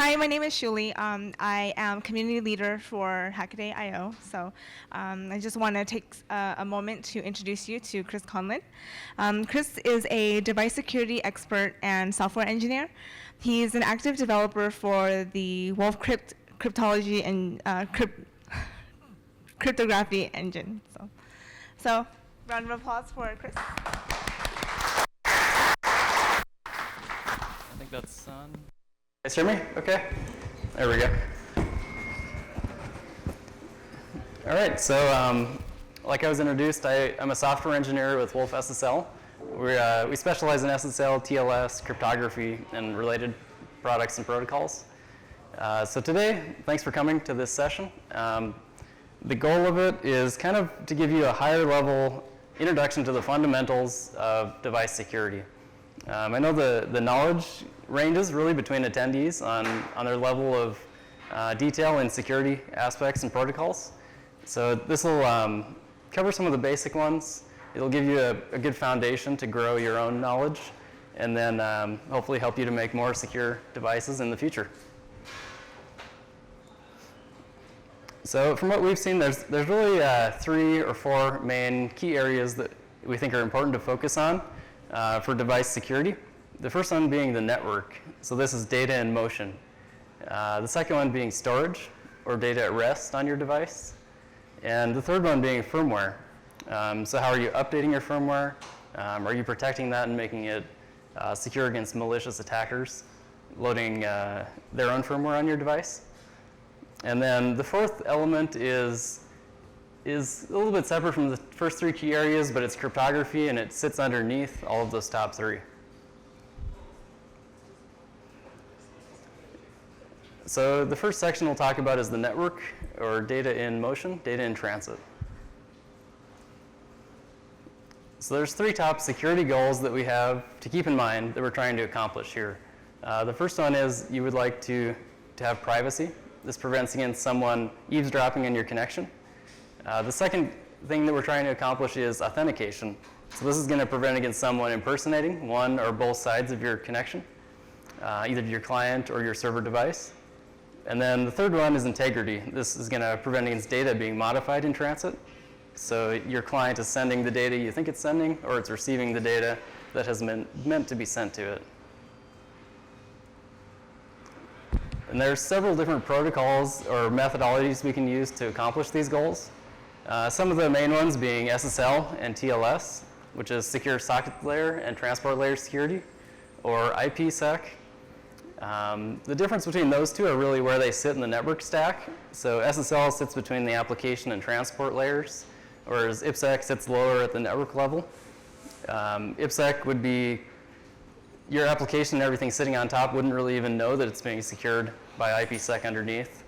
Hi, my name is Shuli. I am community leader for Hackaday IO. So I just want to take a moment to introduce you to Chris Conlon. Chris is a device security expert and software engineer. He's an active developer for the Wolf cryptology and cryptography engine. So round of applause for Chris. I think that's on. You guys hear me? Okay. There we go. All right, so like I was introduced, I'm a software engineer with Wolf SSL. We specialize in SSL, TLS, cryptography, and related products and protocols. So today, thanks for coming to this session. The goal of it is kind of to give you a higher level introduction to the fundamentals of device security. I know the knowledge ranges really between attendees on their level of detail in security aspects and protocols. So this will cover some of the basic ones. It'll give you a good foundation to grow your own knowledge, and then hopefully help you to make more secure devices in the future. So from what we've seen, there's really 3 or 4 main key areas that we think are important to focus on for device security. The first one being the network. So this is data in motion. The second one being storage, or data at rest on your device. And the third one being firmware. So how are you updating your firmware? Are you protecting that and making it secure against malicious attackers loading their own firmware on your device? And then the fourth element is a little bit separate from the first 3 key areas, but it's cryptography, and it sits underneath all of those top 3. So the first section we'll talk about is the network, or data in motion, data in transit. So there's 3 top security goals that we have to keep in mind that we're trying to accomplish here. The first one is you would like to have privacy. This prevents against someone eavesdropping on your connection. The second thing that we're trying to accomplish is authentication. So this is going to prevent against someone impersonating one or both sides of your connection, either to your client or your server device. And then the third one is integrity. This is going to prevent against data being modified in transit. So your client is sending the data you think it's sending, or it's receiving the data that has been meant to be sent to it. And there's several different protocols or methodologies we can use to accomplish these goals. Some of the main ones being SSL and TLS, which is secure socket layer and transport layer security, or IPsec. The difference between those two are really where they sit in the network stack. So SSL sits between the application and transport layers, whereas IPsec sits lower at the network level. IPsec would be your application and everything sitting on top wouldn't really even know that it's being secured by IPsec underneath,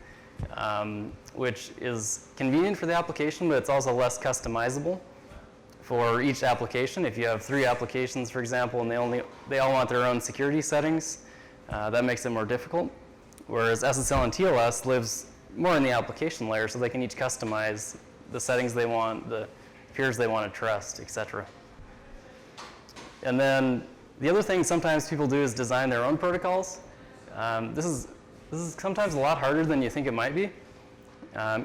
which is convenient for the application, but it's also less customizable for each application. If you have 3 applications, for example, and they all want their own security settings, that makes it more difficult. Whereas SSL and TLS lives more in the application layer, so they can each customize the settings they want, the peers they want to trust, etc. And then the other thing sometimes people do is design their own protocols. This is sometimes a lot harder than you think it might be.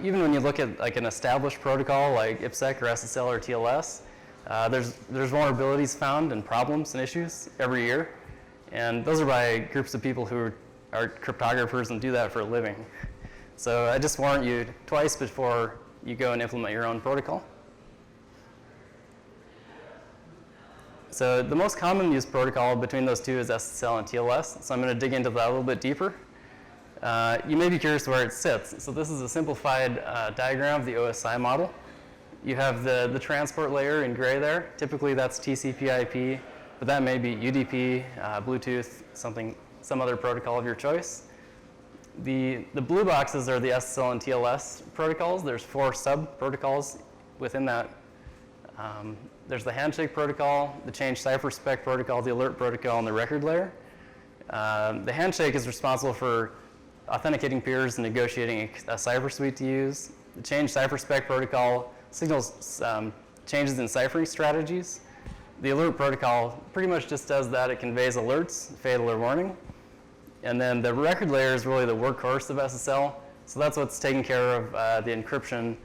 Even when you look at like an established protocol like IPsec or SSL or TLS, there's vulnerabilities found and problems and issues every year. And those are by groups of people who are cryptographers and do that for a living. So I just warn you twice before you go and implement your own protocol. So the most common used protocol between those two is SSL and TLS. So I'm going to dig into that a little bit deeper. You may be curious where it sits. So this is a simplified diagram of the OSI model. You have the transport layer in gray there. Typically that's TCP/IP, but that may be UDP, Bluetooth, some other protocol of your choice. The blue boxes are the SSL and TLS protocols. There's 4 sub-protocols within that. There's the handshake protocol, the change cipher spec protocol, the alert protocol, and the record layer. The handshake is responsible for authenticating peers and negotiating a cipher suite to use. The change cipher spec protocol signals changes in ciphering strategies. The alert protocol pretty much just does that. It conveys alerts, fatal or warning. And then the record layer is really the workhorse of SSL. So that's what's taking care of the encryption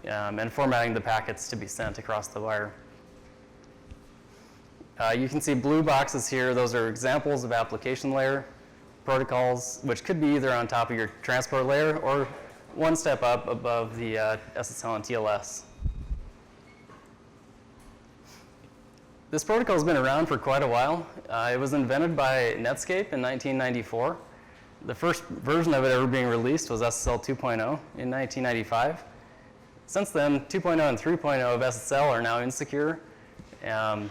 and formatting the packets to be sent across the wire. You can see blue boxes here. Those are examples of application layer protocols, which could be either on top of your transport layer or one step up above the SSL and TLS. This protocol has been around for quite a while. It was invented by Netscape in 1994. The first version of it ever being released was SSL 2.0 in 1995. Since then, 2.0 and 3.0 of SSL are now insecure. In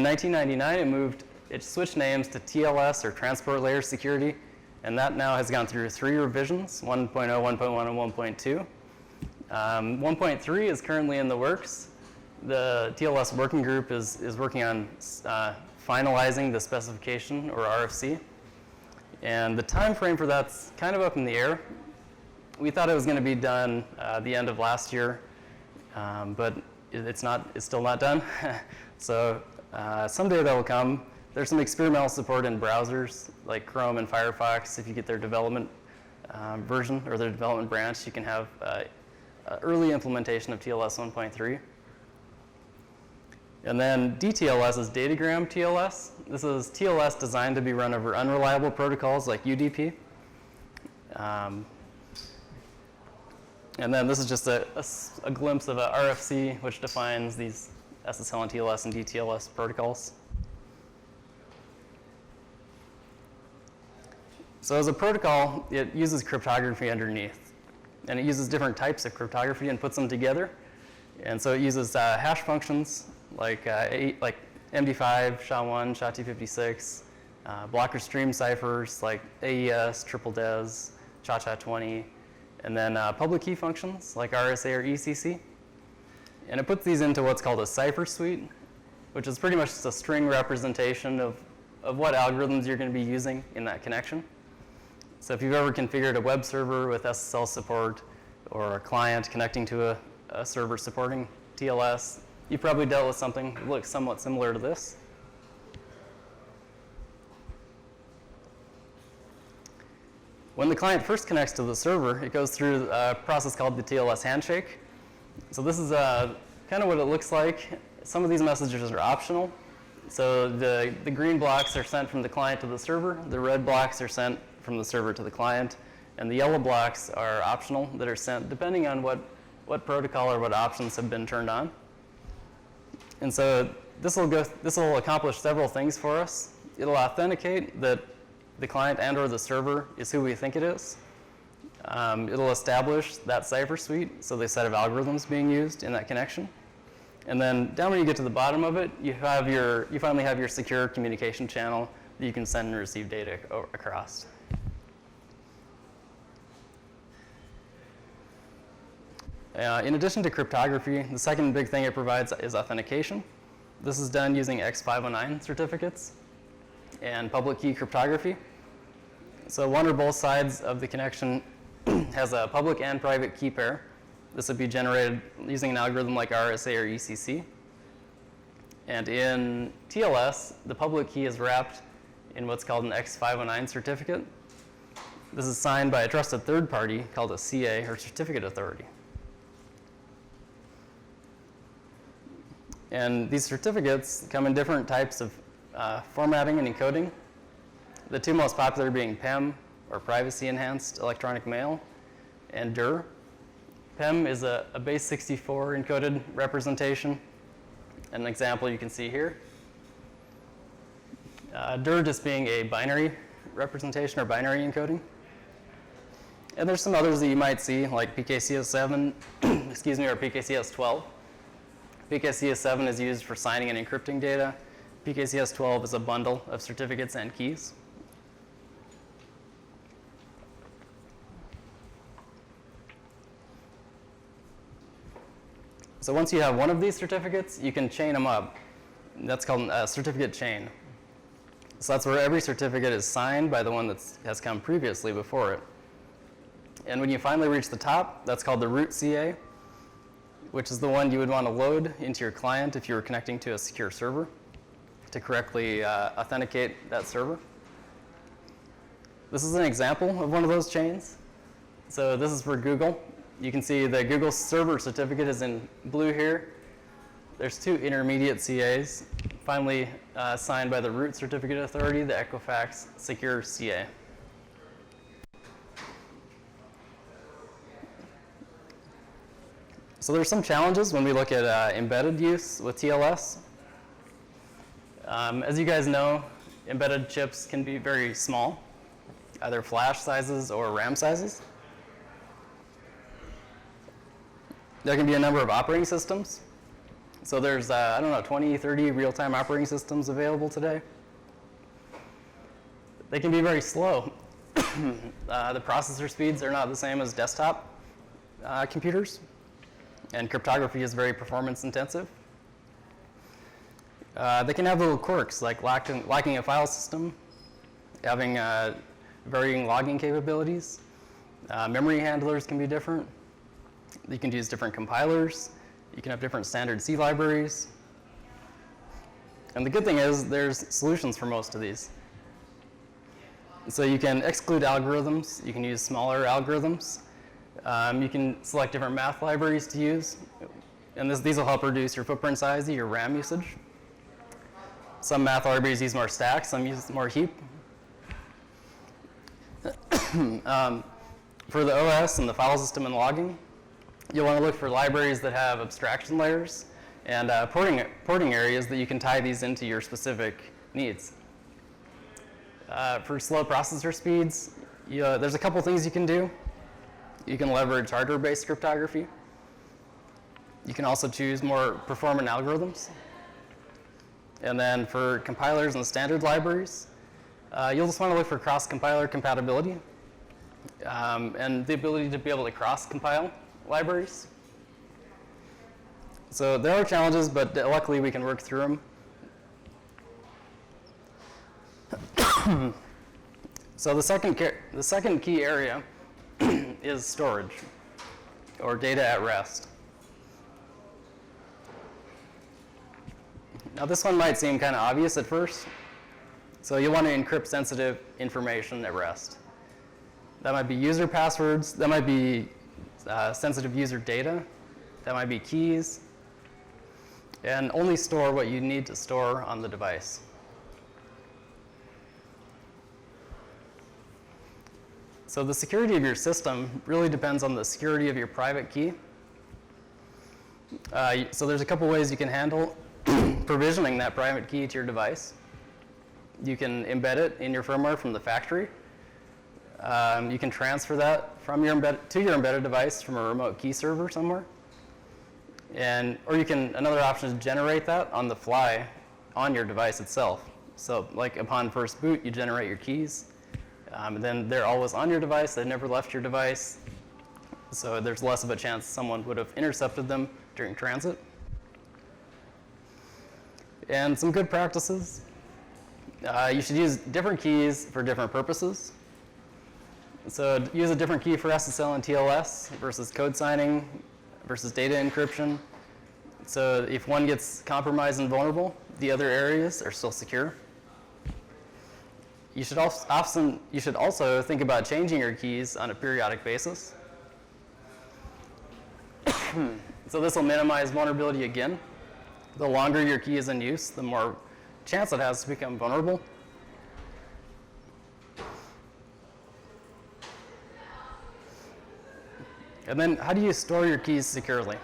1999, it switched names to TLS, or Transport Layer Security, and that now has gone through 3 revisions, 1.0, 1.1, and 1.2. 1.3 is currently in the works. The TLS working group is working on finalizing the specification, or RFC. And the time frame for that's kind of up in the air. We thought it was going to be done the end of last year, but it's still not done. So someday that will come. There's some experimental support in browsers like Chrome and Firefox. If you get their development version or their development branch, you can have early implementation of TLS 1.3. And then DTLS is datagram TLS. This is TLS designed to be run over unreliable protocols like UDP. And then this is just a glimpse of a RFC, which defines these SSL and TLS and DTLS protocols. So as a protocol, it uses cryptography underneath. And it uses different types of cryptography and puts them together. And so it uses hash functions like MD5, SHA-1, SHA-256, blocker stream ciphers like AES, triple DES, SHA-20, and then public key functions like RSA or ECC. And it puts these into what's called a cipher suite, which is pretty much just a string representation of what algorithms you're going to be using in that connection. So if you've ever configured a web server with SSL support or a client connecting to a server supporting TLS, you probably dealt with something that looks somewhat similar to this. When the client first connects to the server, it goes through a process called the TLS handshake. So this is kind of what it looks like. Some of these messages are optional. So the green blocks are sent from the client to the server. The red blocks are sent from the server to the client. And the yellow blocks are optional that are sent depending on what protocol or what options have been turned on. And so this will accomplish several things for us. It'll authenticate that the client and or the server is who we think it is. It'll establish that cipher suite, so the set of algorithms being used in that connection. And then down when you get to the bottom of it, you finally have your secure communication channel that you can send and receive data across. In addition to cryptography, the second big thing it provides is authentication. This is done using X509 certificates and public key cryptography. So one or both sides of the connection has a public and private key pair. This would be generated using an algorithm like RSA or ECC. And in TLS, the public key is wrapped in what's called an X509 certificate. This is signed by a trusted third party called a CA, or certificate authority. And these certificates come in different types of formatting and encoding. The two most popular being PEM, or Privacy Enhanced Electronic Mail, and DIR. PEM is a base 64 encoded representation. An example you can see here. DIR just being a binary representation or binary encoding. And there's some others that you might see, like PKCS7, excuse me, or PKCS12. PKCS7 is used for signing and encrypting data. PKCS12 is a bundle of certificates and keys. So once you have one of these certificates, you can chain them up. That's called a certificate chain. So that's where every certificate is signed by the one that has come previously before it. And when you finally reach the top, that's called the root CA, which is the one you would want to load into your client if you were connecting to a secure server to correctly authenticate that server. This is an example of one of those chains. So this is for Google. You can see the Google server certificate is in blue here. There's 2 intermediate CAs, finally signed by the root certificate authority, the Equifax Secure CA. So there's some challenges when we look at embedded use with TLS. As you guys know, embedded chips can be very small, either flash sizes or RAM sizes. There can be a number of operating systems. So there's, 20, 30 real-time operating systems available today. They can be very slow. The processor speeds are not the same as desktop computers, and cryptography is very performance intensive. They can have little quirks like lacking a file system, having varying logging capabilities. Memory handlers can be different. You can use different compilers. You can have different standard C libraries. And the good thing is there's solutions for most of these. So you can exclude algorithms. You can use smaller algorithms. You can select different math libraries to use. And these will help reduce your footprint size, your RAM usage. Some math libraries use more stacks, some use more heap. For the OS and the file system and logging, you'll want to look for libraries that have abstraction layers and porting areas that you can tie these into your specific needs. For slow processor speeds, there's a couple things you can do. You can leverage hardware-based cryptography. You can also choose more performant algorithms. And then for compilers and standard libraries, you'll just want to look for cross-compiler compatibility and the ability to be able to cross-compile libraries. So there are challenges, but luckily we can work through them. So the second key area is storage, or data at rest. Now this one might seem kind of obvious at first. So you want to encrypt sensitive information at rest. That might be user passwords, that might be sensitive user data, that might be keys, and only store what you need to store on the device. So the security of your system really depends on the security of your private key. So there's a couple ways you can handle provisioning that private key to your device. You can embed it in your firmware from the factory. You can transfer that from to your embedded device from a remote key server somewhere. Or another option is generate that on the fly on your device itself. So like upon first boot, you generate your keys. And then they're always on your device. They never left your device. So there's less of a chance someone would have intercepted them during transit. And some good practices. You should use different keys for different purposes. So use a different key for SSL and TLS versus code signing versus data encryption. So if one gets compromised and vulnerable, the other areas are still secure. You should also think about changing your keys on a periodic basis. So this will minimize vulnerability again. The longer your key is in use, the more chance it has to become vulnerable. And then how do you store your keys securely?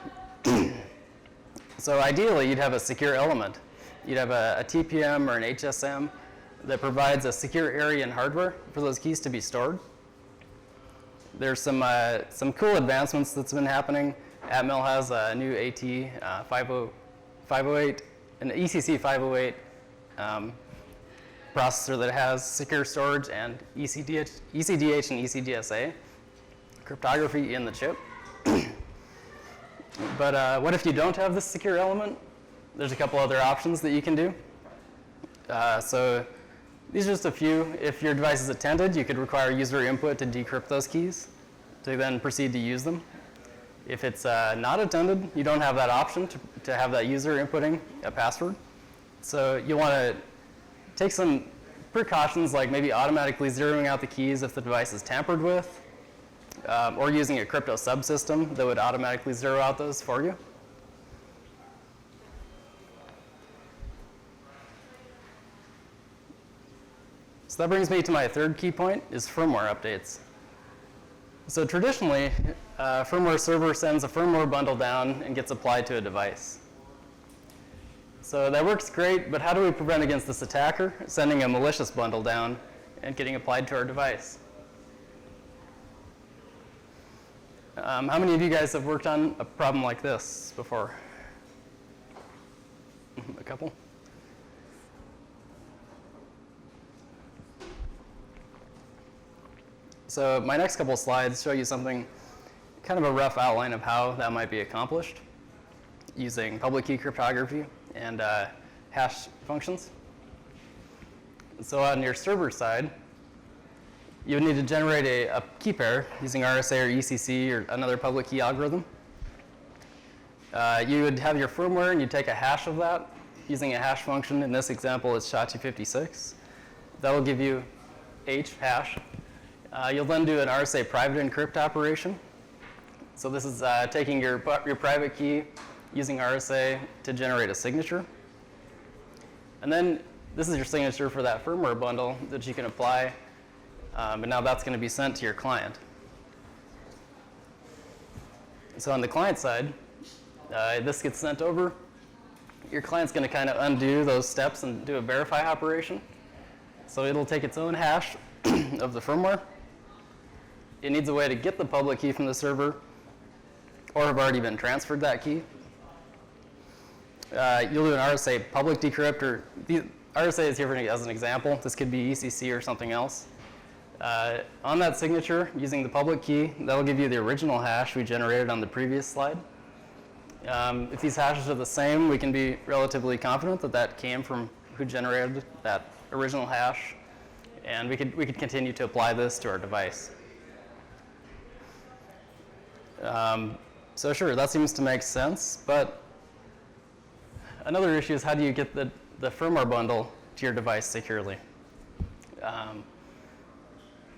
So ideally, you'd have a secure element. You'd have a TPM or an HSM that provides a secure area in hardware for those keys to be stored. There's some cool advancements that's been happening. Atmel has a new AT 508, an ECC 508 processor that has secure storage and ECDH and ECDSA cryptography in the chip. But what if you don't have this secure element? There's a couple other options that you can do. So these are just a few. If your device is attended, you could require user input to decrypt those keys to then proceed to use them. If it's not attended, you don't have that option to have that user inputting a password. So you want to take some precautions like maybe automatically zeroing out the keys if the device is tampered with, or using a crypto subsystem that would automatically zero out those for you. So that brings me to my third key point, is firmware updates. So traditionally, a firmware server sends a firmware bundle down and gets applied to a device. So that works great, but how do we prevent against this attacker sending a malicious bundle down and getting applied to our device? How many of you guys have worked on a problem like this before? A couple? So my next couple slides show you something, kind of a rough outline of how that might be accomplished using public key cryptography and hash functions. So on your server side, you would need to generate a key pair using RSA or ECC or another public key algorithm. You would have your firmware and you'd take a hash of that using a hash function. In this example, it's SHA-256. That will give you H hash. You'll then do an RSA private encrypt operation. So this is taking your private key using RSA to generate a signature. And then this is your signature for that firmware bundle that you can apply. And now that's going to be sent to your client. So on the client side, this gets sent over. Your client's going to kind of undo those steps and do a verify operation. So it'll take its own hash of the firmware. It needs a way to get the public key from the server, or have already been transferred that key. You'll do an RSA public decrypt, or the RSA is here as an example. This could be ECC or something else. On that signature, using the public key, that'll give you the original hash we generated on the previous slide. If these hashes are the same, we can be relatively confident that that came from who generated that original hash, and we could continue to apply this to our device. So sure, that seems to make sense, but another issue is how do you get the firmware bundle to your device securely?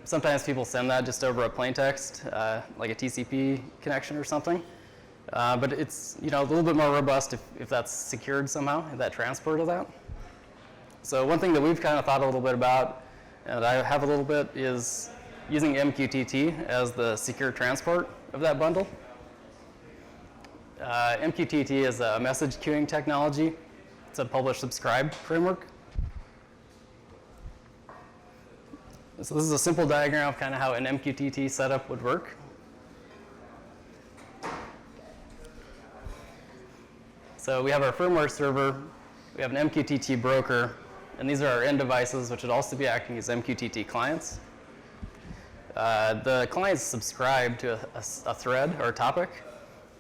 Sometimes people send that just over a plain text, like a TCP connection or something. But it's a little bit more robust if that's secured somehow, that transport of that. So one thing that we've kind of thought a little bit about, and I have a little bit, is using MQTT as the secure transport of that bundle. MQTT is a message queuing technology. It's a publish-subscribe framework. So this is a simple diagram of kind of how an MQTT setup would work. So we have our firmware server, we have an MQTT broker, and these are our end devices, which would also be acting as MQTT clients. The clients subscribe to a thread or a topic.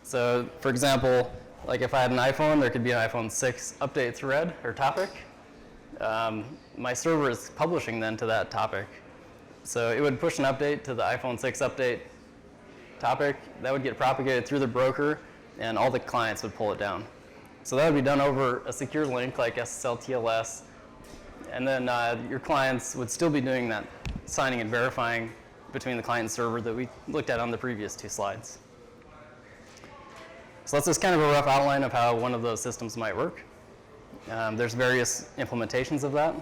So for example, like if I had an iPhone, there could be an iPhone 6 update thread or topic. My server is publishing then to that topic. So it would push an update to the iPhone 6 update topic. That would get propagated through the broker, and all the clients would pull it down. So that would be done over a secure link like SSL TLS. And then your clients would still be doing that signing and verifying between the client and server that we looked at on the previous two slides. So that's just kind of a rough outline of how one of those systems might work. There's various implementations of that.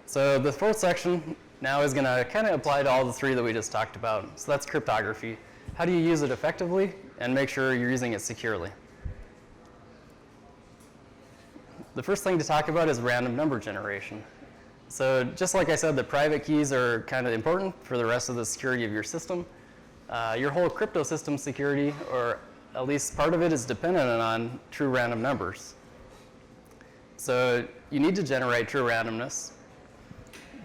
So the fourth section now is going to kind of apply to all the three that we just talked about. So that's cryptography. How do you use it effectively and make sure you're using it securely? The first thing to talk about is random number generation. So just like I said, the private keys are kind of important for the rest of the security of your system. Your whole crypto system security, or at least part of it, is dependent on true random numbers. So you need to generate true randomness,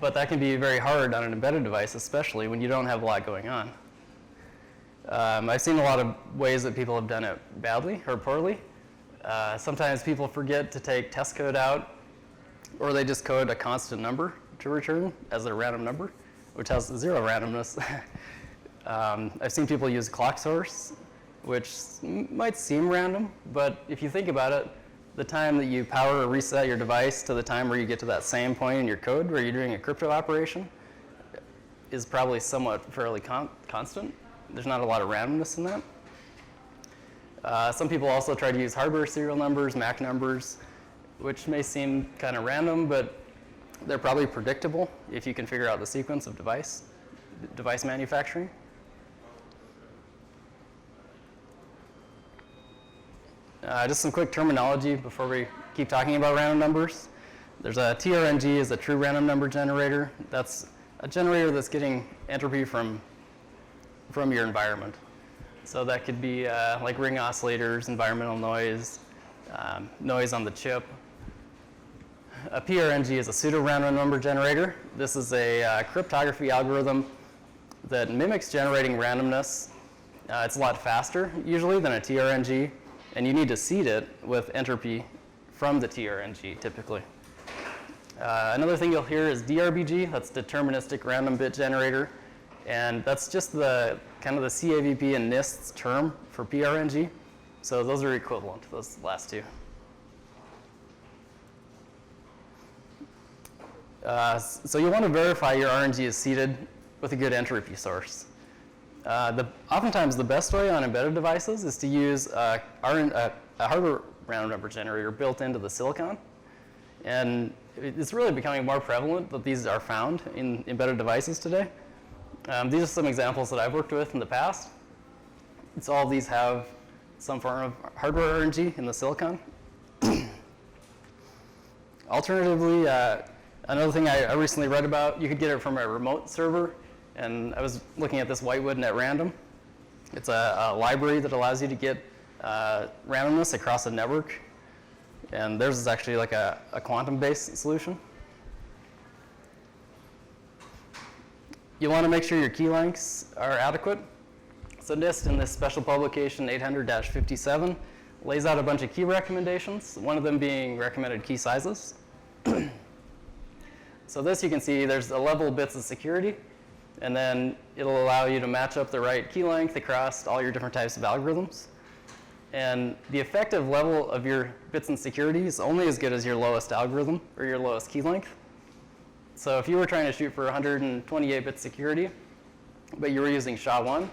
but that can be very hard on an embedded device, especially when you don't have a lot going on. I've seen a lot of ways that people have done it badly or poorly. Sometimes people forget to take test code out, or they just code a constant number to return as their random number, which has zero randomness. I've seen people use clock source, which might seem random, but if you think about it, the time that you power or reset your device to the time where you get to that same point in your code where you're doing a crypto operation is probably somewhat fairly constant. There's not a lot of randomness in that. Some people also try to use hardware serial numbers, MAC numbers, which may seem kind of random, but they're probably predictable if you can figure out the sequence of device manufacturing. Just some quick terminology before we keep talking about random numbers. There's a TRNG is a true random number generator. That's a generator that's getting entropy from your environment. So that could be like ring oscillators, environmental noise, noise on the chip. A PRNG is a pseudo-random number generator. This is a cryptography algorithm that mimics generating randomness. It's a lot faster, usually, than a TRNG, and you need to seed it with entropy from the TRNG, typically. Another thing you'll hear is DRBG. That's deterministic random bit generator, and that's just the kind of the CAVP and NIST's term for PRNG. So those are equivalent, those last two. So you want to verify your RNG is seeded with a good entropy source. Oftentimes the best way on embedded devices is to use a hardware random number generator built into the silicon. And it's really becoming more prevalent that these are found in embedded devices today. These are some examples that I've worked with in the past. So all of these have some form of hardware RNG in the silicon. Alternatively, another thing I recently read about, you could get it from a remote server. And I was looking at this Whitewood Net Random. It's a library that allows you to get randomness across a network. And theirs is actually like a quantum-based solution. You want to make sure your key lengths are adequate. So NIST in this special publication 800-57 lays out a bunch of key recommendations, one of them being recommended key sizes. So this you can see there's a level of bits of security, and then it'll allow you to match up the right key length across all your different types of algorithms. And the effective level of your bits and security is only as good as your lowest algorithm or your lowest key length. So if you were trying to shoot for 128-bit security, but you were using SHA-1,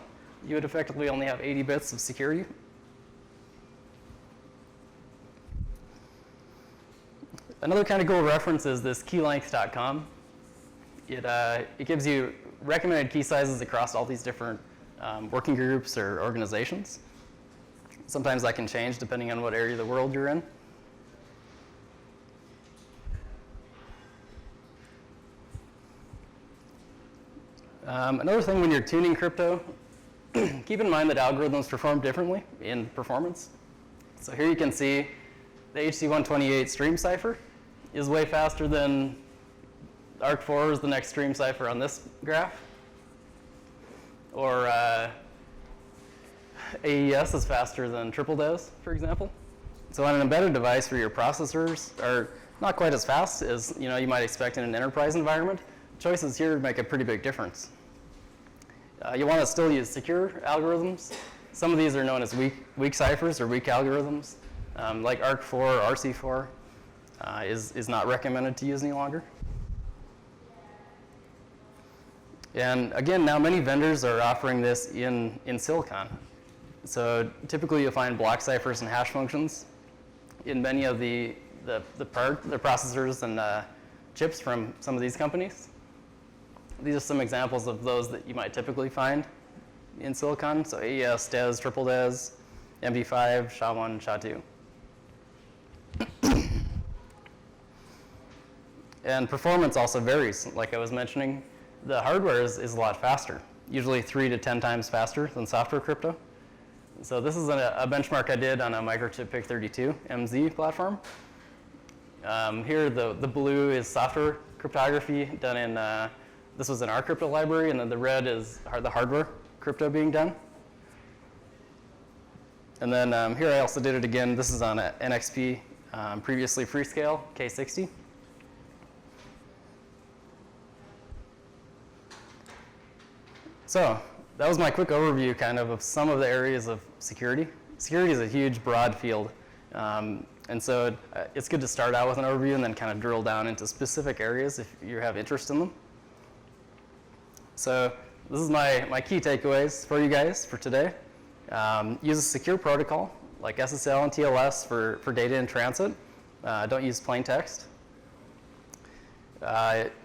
you would effectively only have 80 bits of security. Another kind of cool reference is this keylength.com. It gives you recommended key sizes across all these different working groups or organizations. Sometimes that can change depending on what area of the world you're in. Another thing when you're tuning crypto, keep in mind that algorithms perform differently in performance. So here you can see the HC128 stream cipher is way faster than ARC4 is the next stream cipher on this graph. Or AES is faster than triple DES, for example. So on an embedded device where your processors are not quite as fast as you might expect in an enterprise environment, choices here make a pretty big difference. You want to still use secure algorithms. Some of these are known as weak ciphers or weak algorithms, like ARC4 or RC4 is not recommended to use any longer. And again, now many vendors are offering this in silicon. So typically you'll find block ciphers and hash functions in many of the processors and chips from some of these companies. These are some examples of those that you might typically find in silicon. So AES, DES, triple DES, MD5, SHA-1, SHA-2. And performance also varies. Like I was mentioning, the hardware is a lot faster, usually 3 to 10 times faster than software crypto. So this is a benchmark I did on a Microchip PIC32 MZ platform. Here the blue is software cryptography done in, this was in our crypto library, and then the red is the hardware crypto being done. And then here I also did it again. This is on an NXP, previously Freescale K60. So that was my quick overview kind of some of the areas of security. Security is a huge, broad field. And so it's good to start out with an overview and then kind of drill down into specific areas if you have interest in them. So this is my key takeaways for you guys for today. Use a secure protocol like SSL and TLS for data in transit. Don't use plain text.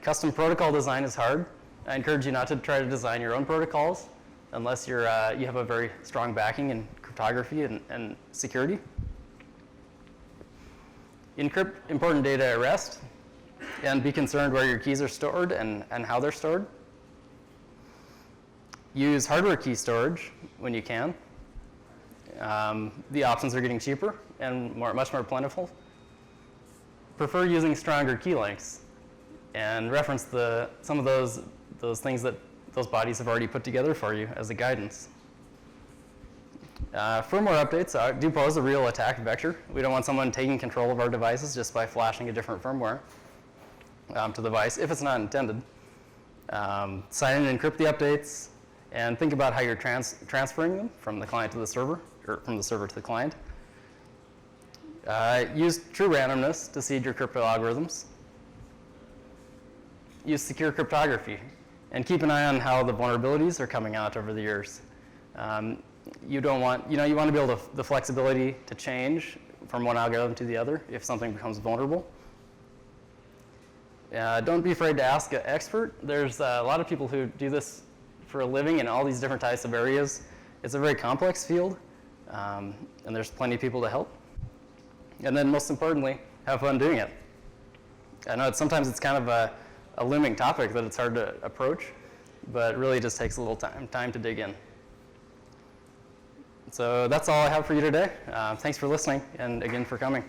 Custom protocol design is hard. I encourage you not to try to design your own protocols unless you have a very strong backing in cryptography and security. Encrypt important data at rest, and be concerned where your keys are stored and how they're stored. Use hardware key storage when you can. The options are getting cheaper and much more plentiful. Prefer using stronger key lengths, and reference some of those things that those bodies have already put together for you as a guidance. Firmware updates do pose a real attack vector. We don't want someone taking control of our devices just by flashing a different firmware to the device, if it's not intended. Sign in and encrypt the updates, and think about how you're transferring them from the client to the server, or from the server to the client. Use true randomness to seed your crypto algorithms. Use secure cryptography, and keep an eye on how the vulnerabilities are coming out over the years. You want to be able the flexibility to change from one algorithm to the other if something becomes vulnerable. Don't be afraid to ask an expert. There's a lot of people who do this for a living in all these different types of areas. It's a very complex field, and there's plenty of people to help. And then most importantly, have fun doing it. I know sometimes it's kind of a looming topic that it's hard to approach, but it really just takes a little time to dig in. So that's all I have for you today. Thanks for listening, and again for coming.